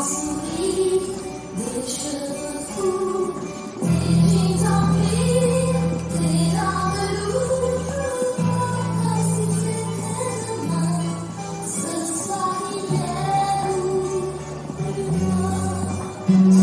souris, des cheveux fous, des jeans en cuir, des dents de loup. Comme si c'était demain, ce soir il est où? Plus loin.